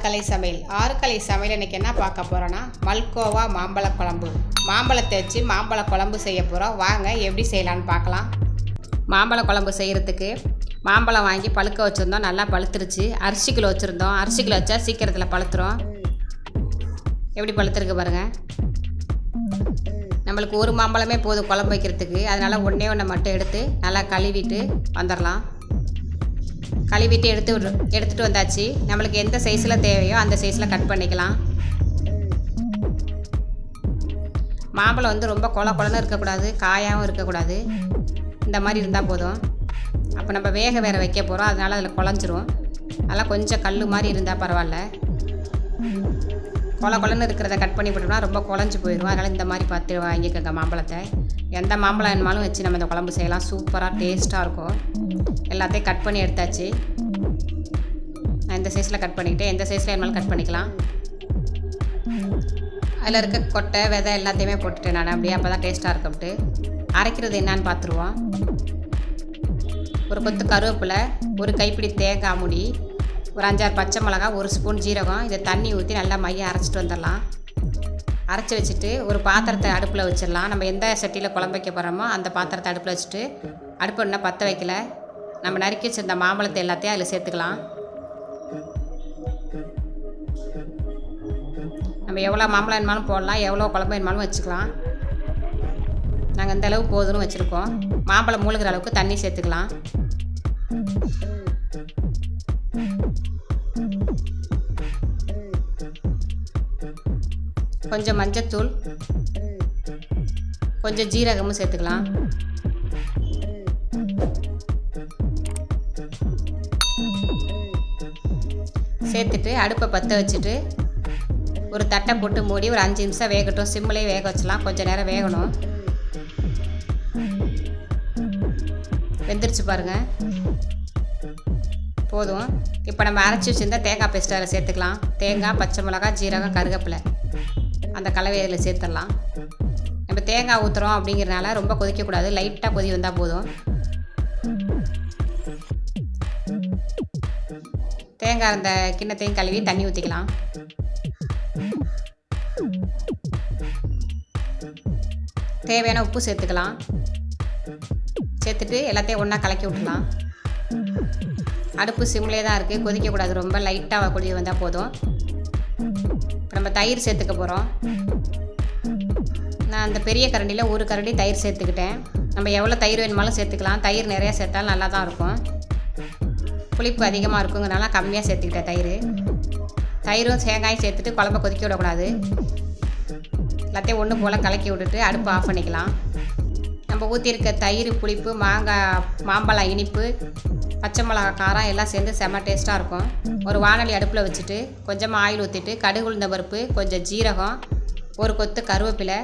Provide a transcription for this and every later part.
கலை சமையல் இன்றைக்கி என்ன பார்க்க போகிறோன்னா மல்கோவா மாம்பழ குழம்பு. மாம்பழத்தை வச்சு மாம்பழ குழம்பு செய்ய போகிறோம். வாங்க எப்படி செய்யலான்னு பார்க்கலாம். மாம்பழ குழம்பு செய்கிறதுக்கு மாம்பழம் வாங்கி பழுக்க வச்சுருந்தோம். நல்லா பழுத்துருச்சு. அரிசிக்குள்ள வச்சுருந்தோம். அரிசிக்குள்ள வச்சா சீக்கிரத்தில் பழுத்துரும். எப்படி பழுத்துருக்கு பாருங்கள். நம்மளுக்கு ஒரு மாம்பழமே போதும் குழம்பு வைக்கிறதுக்கு. அதனால் ஒன்று மட்டும் எடுத்து நல்லா கழுவிட்டு வந்துடலாம். கழுவிட்டு எடுத்துகிட்டு வந்தாச்சு. நம்மளுக்கு எந்த சைஸில் தேவையோ அந்த சைஸில் கட் பண்ணிக்கலாம். மாம்பழம் வந்து ரொம்ப கொலன்னு இருக்கக்கூடாது, காயாகவும் இருக்கக்கூடாது. இந்த மாதிரி இருந்தால் போதும். அப்போ நம்ம வேற வைக்க போகிறோம். அதனால் அதில் குழஞ்சிரும். அதெல்லாம் கொஞ்சம் கல் மாதிரி இருந்தால் பரவாயில்ல. கொலன்னு இருக்கிறத கட் பண்ணி போட்டோம்னா ரொம்ப குழஞ்சி போயிடும். அதனால் இந்த மாதிரி பார்த்து வாங்கிக்கோங்க மாம்பழத்தை. எந்த மாம்பழம் வேணுமாலும் வச்சு நம்ம இந்த குழம்பு செய்யலாம். சூப்பராக டேஸ்ட்டாக இருக்கும். எல்லாத்தையும் கட் பண்ணி எடுத்தாச்சு. நான் இந்த சைஸில் கட் பண்ணிக்கிட்டேன். எந்த சைஸில் வேணுமாலும் கட் பண்ணிக்கலாம். அதில் இருக்க கொட்டை விதை எல்லாத்தையுமே போட்டுட்டேன் நான். அப்படியே அப்போ தான் டேஸ்ட்டாக இருக்கும்ட்டு. அரைக்கிறது என்னான்னு பார்த்துருவோம். ஒரு கொத்து கருவேப்பிலை, ஒரு கைப்பிடி தேங்காய் மூடி, ஒரு 5-6 பச்சை மிளகா, 1 ஸ்பூன் ஜீரகம். இதை தண்ணி ஊற்றி நல்லா மையம் அரைச்சிட்டு வந்துடலாம். அரைச்சி வச்சுட்டு ஒரு பாத்திரத்தை அடுப்பில் வச்சிடலாம். நம்ம எந்த சட்டியில் குழம்பு வைக்க போகிறோமோ அந்த பாத்திரத்தை அடுப்பில் வச்சுட்டு, அடுப்பு இன்னும் பற்ற வைக்கல. நம்ம நறுக்கி வச்சிருந்த மாம்பழத்தை எல்லாத்தையும் அதில் சேர்த்துக்கலாம். நம்ம எவ்வளோ மாம்பழம் வேணுமாலும் போடலாம், எவ்வளோ குழம்பு வேணுமாலும் வச்சுக்கலாம். நாங்கள் இந்த அளவு போதும்னு வச்சுருக்கோம். மாம்பழம் மூழ்கிற அளவுக்கு தண்ணி சேர்த்துக்கலாம். கொஞ்சம் மஞ்சத்தூள், கொஞ்சம் ஜீரகமும் சேர்த்துக்கலாம். சேர்த்துட்டு அடுப்பை பற்ற வச்சுட்டு ஒரு தட்டை போட்டு மூடி ஒரு 5 நிமிஷம் வேகட்டும். சிம்மிலேயே வேக வச்சலாம். கொஞ்சம் நேரம் வேகணும். வெந்துருச்சு பாருங்கள். போதும். இப்போ நம்ம அரைச்சி வச்சுருந்தா தேங்காய் பேஸ்ட் அதில் சேர்த்துக்கலாம். தேங்காய், பச்சை மிளகாய், ஜீரகம், கருவேப்பிலை அந்த கலவையை அதில் சேர்த்துடலாம். நம்ம தேங்காய் ஊற்றுறோம் அப்படிங்கிறனால ரொம்ப கொதிக்கக்கூடாது. லைட்டாக கொதி வந்தால் போதும். தேங்காய் அந்த கிண்ணத்தையும் கழுவி தண்ணி ஊற்றிக்கலாம். தேவையான உப்பு சேர்த்துக்கலாம். சேர்த்துட்டு எல்லாத்தையும் ஒன்றா கலக்கி விட்டுலாம். அடுப்பு சிம்லே தான் இருக்குது. கொதிக்கக்கூடாது. ரொம்ப லைட்டாக கொதி வந்தால் போதும். இப்போ நம்ம தயிர் சேர்த்துக்க போகிறோம். நான் அந்த பெரிய கரண்டியில் 1 கரண்டி தயிர் சேர்த்துக்கிட்டேன். நம்ம எவ்வளோ தயிர் வேணுமாலும் சேர்த்துக்கலாம். தயிர் நிறையா சேர்த்தாலும் நல்லா தான் இருக்கும். புளிப்பு அதிகமாக இருக்குங்கிறனால கம்மியாக சேர்த்துக்கிட்டேன் தயிரும் தேங்காயும் சேர்த்துட்டு குழம்ப கொதிக்க விடக்கூடாது. எல்லாத்தையும் ஒன்று போல் கலக்கி விட்டுட்டு அடுப்பு ஆஃப் பண்ணிக்கலாம். நம்ம ஊற்றிருக்க தயிர், புளிப்பு, மாம்பழம் இனிப்பு, பச்சை மிளகா காரம் எல்லாம் சேர்ந்து செம்ம டேஸ்ட்டாக இருக்கும். ஒரு வாணலி அடுப்பில் வச்சுட்டு கொஞ்சமாக ஆயில் ஊற்றிட்டு கடுகு, உளுந்த பருப்பு, கொஞ்சம் ஜீரகம், ஒரு கொத்து கருவேப்பிலை,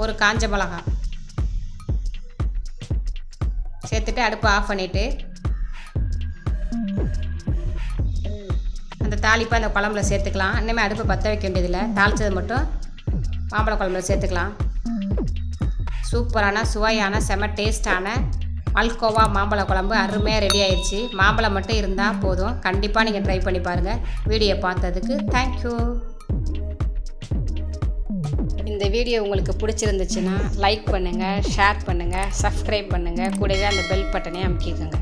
ஒரு காஞ்ச மிளகா சேர்த்துட்டு அடுப்பு ஆஃப் பண்ணிவிட்டு அந்த தாளிப்பை அந்த குழம்புல சேர்த்துக்கலாம். இன்னுமே அடுப்பை பற்ற வைக்க வேண்டியதில்லை. தாளித்தது மட்டும் மாம்பழ குழம்புல சேர்த்துக்கலாம். சூப்பரான சுவையான செம டேஸ்டான மல்கோவா மாம்பழ குழம்பு அருமையாக ரெடி ஆயிடுச்சு. மாம்பழம் மட்டும் இருந்தால் போதும். கண்டிப்பாக நீங்கள் ட்ரை பண்ணி பாருங்கள். வீடியோ பார்த்ததுக்கு தேங்க்யூ. இந்த வீடியோ உங்களுக்கு பிடிச்சிருந்துச்சுன்னா லைக் பண்ணுங்கள், ஷேர் பண்ணுங்கள், சப்ஸ்கிரைப் பண்ணுங்கள். கூடவே அந்த பெல் பட்டனை அமுக்கிக்கோங்க.